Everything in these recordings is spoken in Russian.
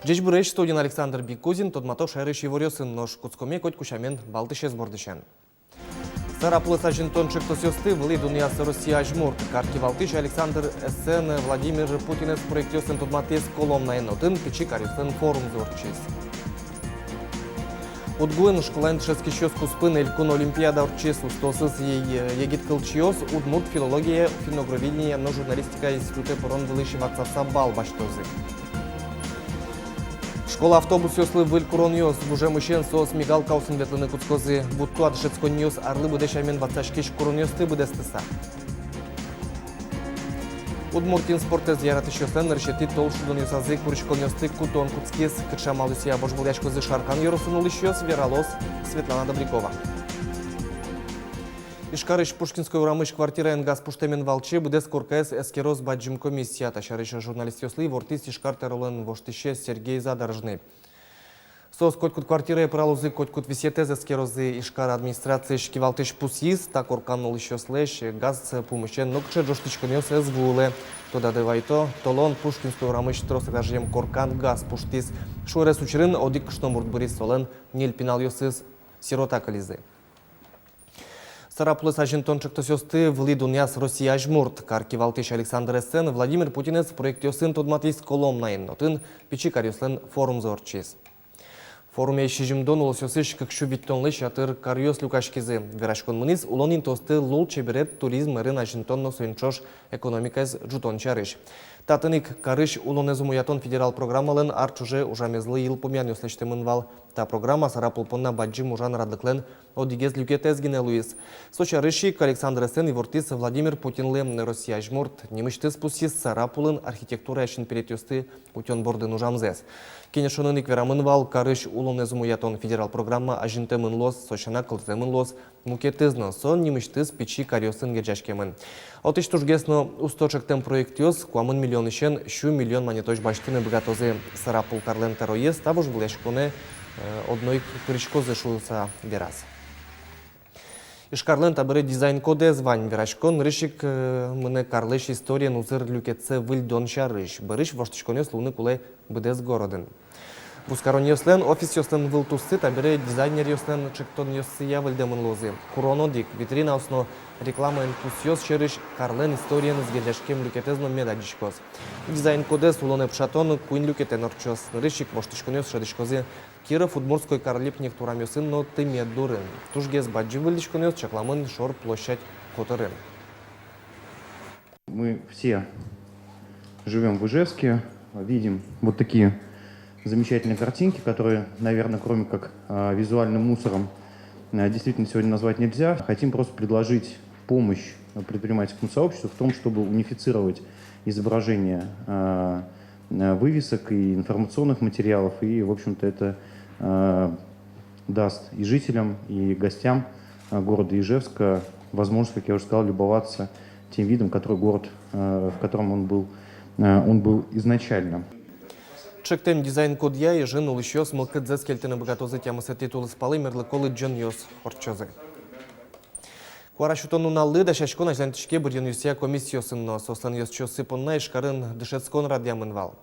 Жеж бұрыш студен Александр Бикузин, тодмато шәрі шеворесын нож куцкоме кот кушамен балтышез бордышен. Сараплы сажинтон чектосёсты вылы дунясы Россия ажмурт. Карки Валтыш Александр Эссен Владимир Путинес проектёсын тодматес коломнайын отын печи карюсын форум зорчез. Удгуэн школайн тшески щёс куспын элькун олимпиада орчез устосыз егит кылчиос удмурт филология, финогровидение, но журналистика институты порон вылыши ватсаса бал баштозы. Школа автобус ёслы выль курон ёс, буже мужчин сос мигалка усын ветлыны куцкозы, бутту адышецкон ёс арлы будешамен ватсашкиш курон ёсты будестыса. Удмуртин спорте зияраты щослен решети толшудон ёсазы куришкон ёсты кутон куцкес, кычамал ёсия божбуляшкозы шаркан ёрусын улыш ёс, Вералос, Светлана Добрякова. Ишкарыш Пушкинской урамыш квартира НГАЗ Пуштемен Валче будес коркаес эскероз баджим комиссия. Ташарыша журналист ёслы вортис Ишкар Теролен воштище Сергей Задорожный. Сос котькут квартиры пралузы котькут висетез эскерозы Ишкар администрации шкивалтыш пусис, так орканул еще слэш газ помощен нокче жоштичкон ёс эсгуле. Тода девайто толон Пушкинской урамыш тросетажем коркан газ пуштис. Шуэрес учерын одик штомурт бурис солен нельпинал ёсыз сирота кализы. Сараплы сажинтон чектосёсты вли дуняс Россия ажмурт. Карки Валтыш Александр Эссен Владимир Путинес проектёсын тодматис коломнайын нотын печи карюслен форум зорчез. Форуме шижимдон улосёсыш кыкшу биттонлы шатыр карьёс люкашкизы. Верашкон мынис улонин тосты лул чеберет туризм рын ажинтонно сойнчош экономиказ жутон чарыш. Татыник карыш улонезумуятон федерал программалын арчуже ужамезлы ил помян ёслештемын вал. Та программа сарапулпонна баджим ужан радлыклен одигез люкетез генелуис. Сочарышик Александр Эссен и вортис Владимир Путинлы Россия ажмурт. Немышты спусис сарапулын архитектура яшин перетёсты утён бордын ужамзес. Кенешонын икверамын вал карыш улонезумуятон федерал программа ажинтемын лос, сочана кылтемын лос, мукетызно сон немыштыз печи карьосын гержашкемын. Отыш тужгесно усточектем проектёс, куамын миллион ишен, шу миллион монетош баштыны богатозы сарапул карлен тароез, табуш булешконе одной крышкозы шулса вераз. Ишкарлен табыры дизайн коде звань верашкон рышик мыны карлыш история нузыр люкетсе выльдон шарыш. Барыш воштышконёс луны кулай быдез городын. Бускарон ёслен офис ёслен вылтуссы табыры дизайнер ёслен чектон ёссыя выльдемын лозы. Куронодик витрина осно реклама энтусиоз шерыш карлен историен изгедяшкем люкетезно медадишкоз. Дизайн коде сулоне пшатон куин люкетен орчос. Рышик воштышконёс шадышкозы Киров удмуртской карлипник турамёсын, но ты меддурын. Тужгез баджи выльдишконёс чакламын шор площадь которын. Мы все живем в Ижевске, видим вот такие замечательные картинки, которые, наверное, кроме как визуальным мусором, действительно сегодня назвать нельзя. Хотим просто предложить помощь предпринимательскому сообществу в том, чтобы унифицировать изображение вывесок и информационных материалов. И, в общем-то, это даст и жителям, и гостям города Ижевска возможность, как я уже сказал, любоваться тем видом, который город, в котором он был изначально. Чектем дизайн код я и жен улыщёс мылкыт зэскельтыны богатозы темасы титулы спалы мерлыколы джен ёс орчозы. Куарашутону наллы да шашкон ажлантышке бұрден юсия комиссиясынно сослан ёс чосы понна ишкарын дышецкон радиамын вал.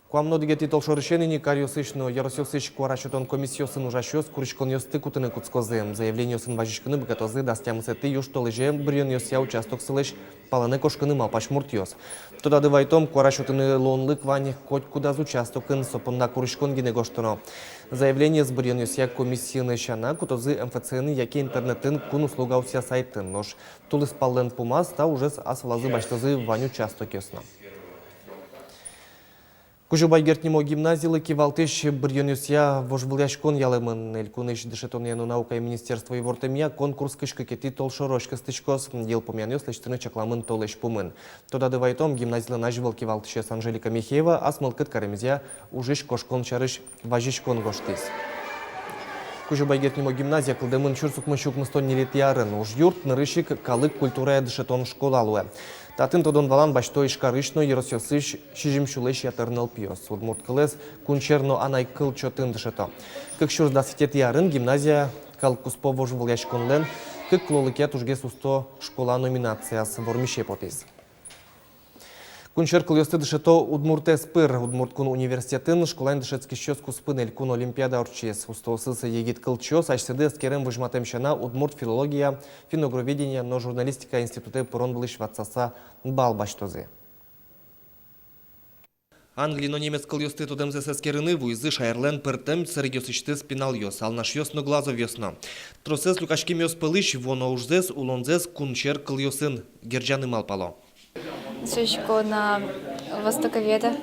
Куамно дигети толшорышенini кариосышно яросёсыш куарашутон комиссиясын ужашёс курышкон ёсты кутыны куцкозы. Заявлениёсын важишкыны богатозы дастямысеты юш толыже бұрден юсия участок сылыш паланы кошкыны малпашмурт ёс. Тода дывайтом куарашутыны лонлык вань коть куда участокын сопонна курышкон гинегоштоно. Заявление с бұрден юсия комиссияны шана кутозы МФЦны яке интернетін кун услуга уся сайтын. Нож тулыс паллен пумас та уже асвалазы баштозы вань участок ёсно. Кужубайгертнимо гимназиялы кивалтыш бұрден вожбыляшкон ялымын элькуныш дышетонену наука и министерство и вортемия конкурс кышкы кети толшорош кыстышкос ел помян ёслештыны чакламын толеш пумын. Тода дывайтом гимназиялы наживал кивалтыше Анжелика Михеева асмылкыт каремзя ужиш кошкон чарыш важишкон гоштис. Кужубайгертнимо гимназия кылдымын чурсукмышук мыстон нелетиярын уж юрт нырышик калык культура дышетон школалуэ. Татын тодон валан башто ишкарышно еросёсыш шижимшулеш ятырныл пиос. Удмурт кылес кунчерно анай кыл чотын дышето. Кык шурс даситет ярын гимназия калкуспо вожвыл яшконлен, кык клолыке тужге сусто школа номинацияс вормише потез. Кунчеркл йосты дышето Удмуртес пыр, Удмурткун университетін школайн дышецки щеску спынель кун олимпиада орчес. Устосысы егит кылчос, ашсыды скерем выжматемшана Удмурт филология, финогроведение, но журналистика институты порон былыш ватсаса бал баштозы. Англино немец кыл йосты тудем зесескерыны вуйзы шайрлен пыртем церегёсычты спинал йос, ал наш йосно глазов йосно. Тросес лукашким йос пылыш, воно ужзес, улонзес кунчер кыл йосын, герджаны малпало. Сучко на востоковеда.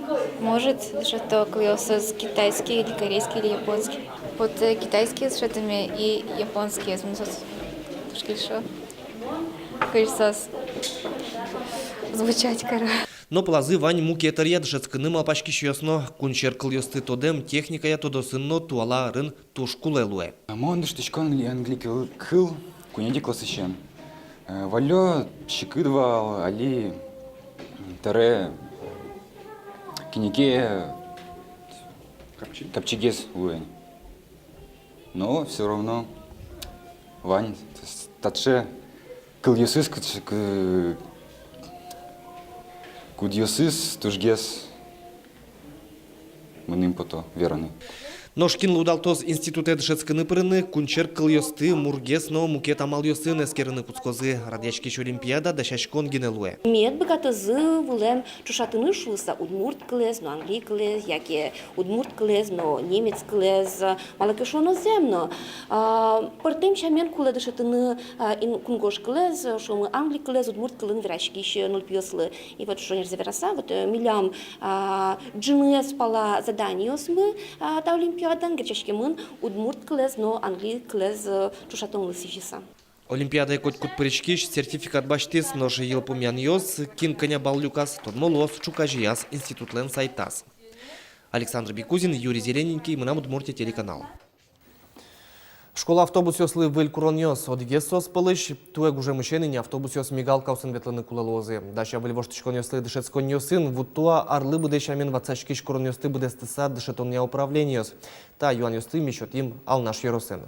Может, что клеосы китайский или корейский или японский. Вот китайские с шатами и японские. Что? Кажется, звучать кора. Но плазы вань мукетарья дышецкыны малпашки щесно, кунчер кыл йосты тодем техника я тодосынно туала рын тушкулелуэ. Монды штучкан английский кыл, кунеди классищен. Валё щекыдвал, али таре кинеке копчегес уэнь. Но все равно Вань татше кыл йосыс кудьосыс тужгес мыным пото вераны. Ношкин лудалтоз институте дышецкыны пырыны, кунчер кыл йосты мургесно мукет амал йосын эскерыны куцкозы радячкиш олимпиада дашашкон генелуэ. Мед богатозы вулем чушатыны шуса удмурт клез, но англий клез, яке удмурт клез, но немец клез, малакешоно земно. Портем шамен куле дышатыны ин кунгош клез, что мы англий клез, удмурт клын врачкиш ноль пьеслы. И вот что не завераса, вот милям джины спала задание мы та олимпиада. Греческимын удмурт клез, но англий клез чушатон лысичиса. Олимпиада кот кут причкиш, сертификат баштис, нож ел помян йос, кин коня балюкас, тодмолос, чукажияс, институт лен сайтас. Александр Бекузин, Юрий Зелененький, мы нам Удмуртия телеканал. Школа автобус йослы выль курон йос, одигес сос пылыш, туэг уже мужчины не автобус йос мигалка усын ветланы кулалозы. Дача выль воштычкон йослы дышецкон йосын, вуттуа арлы буде шамен вацачкиш курон йосты буде стыса дышетон я управление йос. Та юан йосты мишот им ал наш йоросен.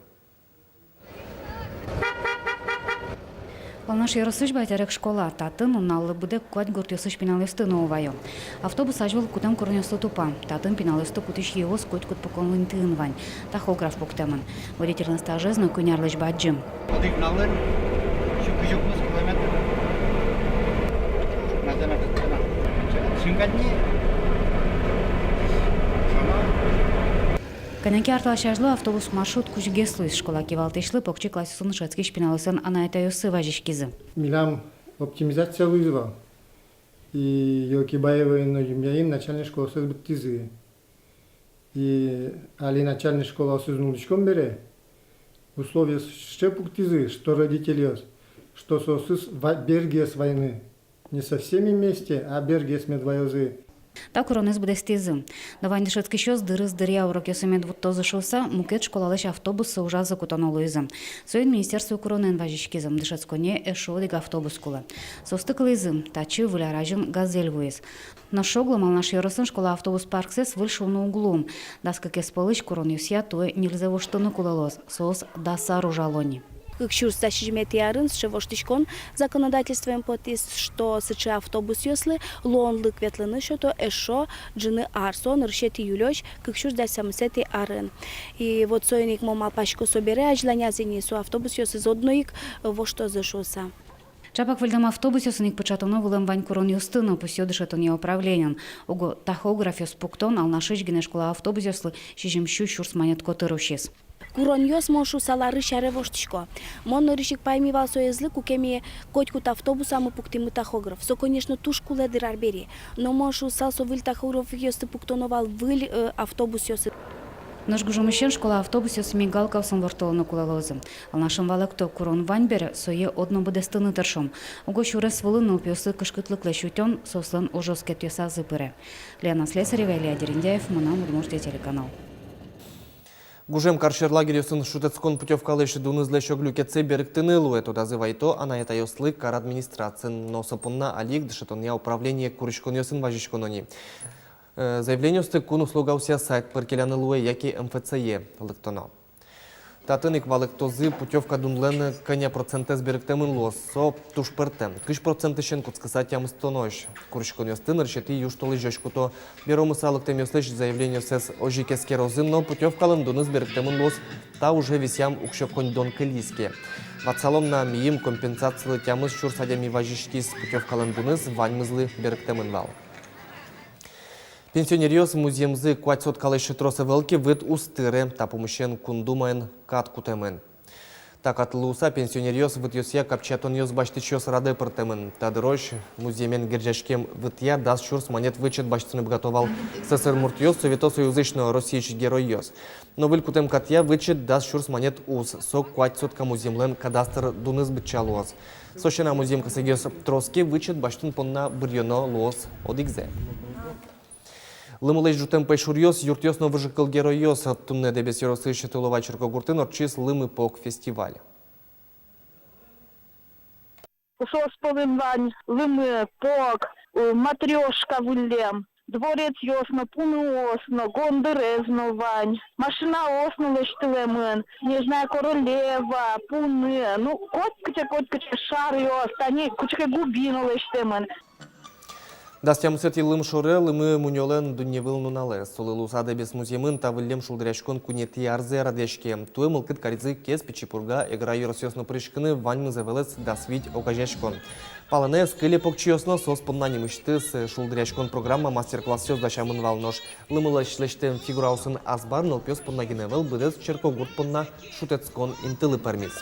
Наш яросыш байтерек школа, татын уналлы буде куать гурт йосыш пиналесты новаю. Автобус ажвал кутам курнёсты тупа, татын пиналесты кутыш йос кут поконлын тынвань, тахограф буктамын. Водительный стажезно кунярлыш баджим. Подыгналын, шукужукмыз километр. Шингадни. Канеки арталашажлы автобус маршрут кучгеслы из школа кивалтышлы покчи классисын шацки шпиналысын анайта йосы важишкизы. Милам оптимизация вызова. И Йокибаева и Ножимяин начальная школа сызбыттизы. И али начальная школа сызнуличком бере. Условия щепуктизы, что родители, что сосыз бергес войны. Не со всеми вместе, а бергес медвоёзы. Так уронез буде стезы. Давай дешетки щос дырыз дыря урок йосымед вот то зашылса, мукет школалыш автобусы ужа закутанолы изым. Союн министерство куронен важишкизым, дешетсконе эшодик автобус кулы. Состыклы изым, тачы выляражын газель вуез. На шоглом ал наш йоросын школа автобус парксес вышел на углом. Даска кеспалыш курон юсья, то нельзя во штаны кулалоз, сос да саружалони. Кыкшур стащиметиарын шевоштичкон законодательством потис, что сыча автобус йослы лонлык ветлыны, что эшо джины арсон ршети юлёч кыкшур да самсети арын. И вот сойник мома пачко собере ажланя зенису автобус йосы зодноик во что зашоса. Чапак вельдам автобус йосыник початоно вылем вань курон юстыно посёдышетон я управленен. Ого тахограф йос пуктон ал нашиш гене школа автобус йослы шижимщу шурс монетко тырушес. Курон йос мошу салары шаревоштичко. Мон ришик поймивал соезлы кукеми котькут автобуса мы пуктимы тахограф. Со, конечно, тушку ледыр арбери. Но мошу салсо выль тахограф йосты пуктоновал выль автобус йосы. Наш гужумыщен школа автобус йос мигалка сын вортолоно кулалозы. Ал нашым валекто курон вань бере сое одно буде стыны тыршым. Ого шурес вылыны упьосы кышкытлыклы шутен сослын ожоскет йоса зыпыры. Лена Слесарева, Илья Дерендяев, Мунам Удмуртия телеканал. Гужем каршер лагерь йосын шутецкон путевкалы шедуны злещо глюкетсе беректынылу, это дазывайто, а на это йослы кар администрацин, но сапунна алик дышетон я управление курышкон йосын важишконони. Заявление сты кун услугауся сайт перкелянылуэ, яки МФЦЕ лыктоно. Татыник валык тозы путевка дунлен коня проценты сберегтемын лос. Со туш пертем. Кыш проценты шен куцкаса тямыз тонош. Куршкон ёстын рчети юштолы жёшкуто. Берому салык тем ёслыш заявление сес ожикеске розын, но путевкалын дуны сберегтемын лос. Та уже висям укшёпконь дон кылиске. Ватсалом на миим компенсациялы тямыз чур садями важишки с путевкалын дуныз ваньмызлы берегтемын вал. Пенсионерьёс музеемзы кватсот калышы тросы велки вид устыры, та помощен кундумаен кат кутемен. Так атлуса пенсионерьёс вид ёсия капчатон ёс баштычёс рады пыртемен. Тадырож музеемен герджашкем витья даст чурс монет вычет баштыны готовал СССР муртьёс Совето Союзычно Российский герой ёс. Но выль кутем катья вычет даст чурс монет уз, сок кватсотка музеемлен кадастр дуныз бычалуаз. Сощена музеем касегёс троски вычет баштын понна бырьёно луоз одигзе. Лымылай жутем пайшурьёс, юртьёс новыжыкыл геройёс, тунне дебес ёросы шетылова черкогуртын орчис Лымы пок фестиваль. Сос повинвань, Лымы пок, матрёшка вылем, дворец ёсно, пуны осно, гондерезно вань, машина осно лештылемын, снежная королева, пуны, ну коткача шар ёс, тани кучка губину лештемын. Дастямсет Лым шоре, Лымы муньолен дунневыл нунале. Солылуса дебес музеемын тавылем шулдыряшкон кунети арзе радешке. Туе мылкыт каризы кес печипурга эгра юросьёсно прышкыны ваньмы завелес дасвить окажешкон. Палане скыле покчиосно сос поннанимышты с шулдыряшкон программа мастер-класс ёс дашамын валнош. Лымыла шлештем фигураусын азбар нылпёс поннагиневел быдес черкогурт понна шутецкон интылы пармиз.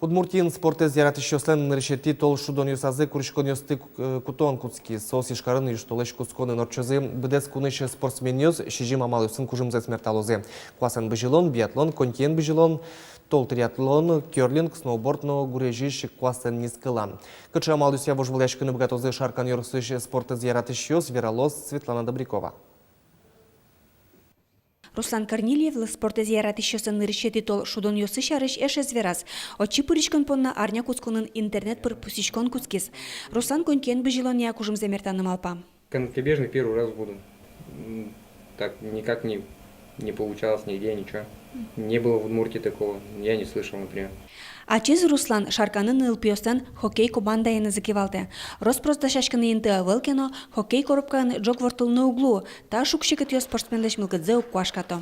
Удмуртин спорте зярат ищёслен решети тол шудон юсазы куришкон ёсты кутон куцки. Сос ишкарын юштолеш куцконы норчозы быдес куныш спортсмен ёс шижим амалысын кужымзе смерталозе. Классен быжилон, биатлон, контиен быжилон, тол триатлон, кёрлинг, сноуборд, но гурежиш классен низкыла. Кычы амалыся вожволяшкыны бгатозы шаркан ёрсыш спорте зярат ищёс Веролос Светлана Добрякова. Руслан Корнильев спорте зиярат ищёсын решети тол шудон ёсы шарыш эше зверас. Очи пырышкон понна арня кусконын интернет пыр пусичкон кускис. Руслан конькен быжилон я кужым замертаным алпа. Конькобежный первый раз буду. Так никак не получалось нигде, ничего. Не было в Удмуртии такого, я не слышал, например. Ачиз Руслан шарканын ылпиостан хоккей командайыны закивалты. Роспроста шашканы инты авелкено, хоккей коробканы джок вортыл на углу, та шукшикат ё спортсменлеш милкадзе уквашкато.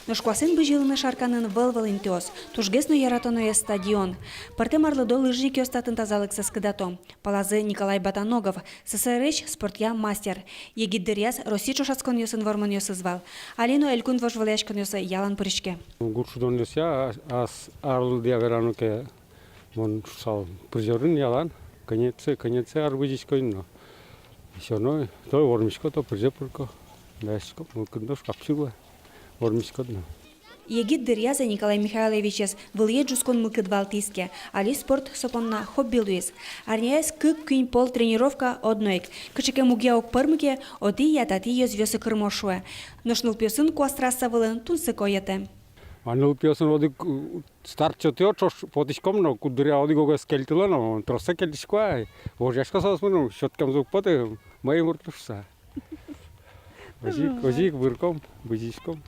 Ношквасын быжилыны шарканын выл-выл интиос, тужгесно яратоное стадион. Парте марлыдо лыжник ёстатын тазалык саскыдато. Палазы Николай Батаногов, СССР спортя мастер. Егиддеряс Россия чошацкон ёсын вормон ёсы звал. Алино элькун вожваляшкон ёсы ялан пырышке. Гуршудон ёся, ас арлы диаверануке мон шал призерын ялан. Конец арбыжичкон, но всё равно то вормишко, то призепурко. Дашко, мукындош капчула. Егиддеряза Николай Михайловичес вылье джускон мылкыдвал тиске, али спорт сопонна хобби луис. Арняяс кык кюнь пол тренировка одноик. Кычыке мугяок пырмыке, оти ятати ёз вёсы кырмошуэ. Ношнул пёсын куастраса вылын тунсы коете. Аныл пёсын оди старчо тё чош потишком, но кудыря оди гога скельтила, но тросе кельтишкуа. Вожяшка сосмыну, щоткам звук поты, мои муртушса. Озик, вырком, бызичком.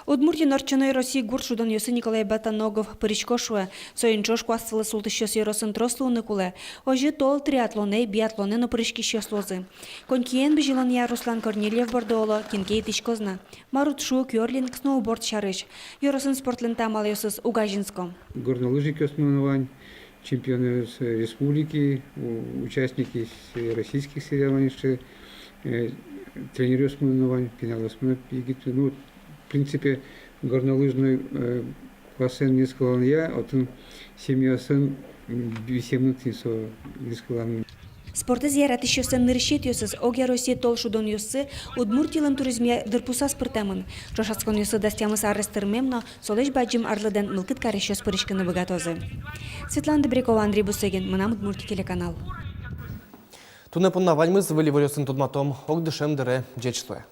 Удмуртия норчаной России гуршудан ёсы Николай Батаногов пыричкошуэ, соинчош куаствалы султыш ёсын трослуны куле, ожи тол триатлоне, биатлоне на пырички щёслозы. Конькиен бежелан я Руслан Корнильев бордоло, кинкей тишкозна. Марутшу, кёрлинг, сноуборд шарыш. Ёросын спортлен тамал ёсыз Угажинском. Горнолыжник ёсмановань, чемпионы республики, участники российских соревнований, тренер ёсмановань, финал ёсманов, ну, в принципе, горнолыжный классен не сказал я, а он семьясын бисемнутый со не сказал. Спорты зиярат ищёсын нырышет ёсыз Огя Россия тол шудон ёсы Удмуртиялын туризме дырпуса спыртамын. Шошацкон ёсы дастямыз аррестырмемно, солеш баджим арлыдан мылкыт карышёс пырышкыны богатозы. Светлана Добрякова, Андрей Бусыгин, Мынам Удмуртия телеканал. Туне понна вальмыз вели волёсын тудматом, ок дышем дыре джечле.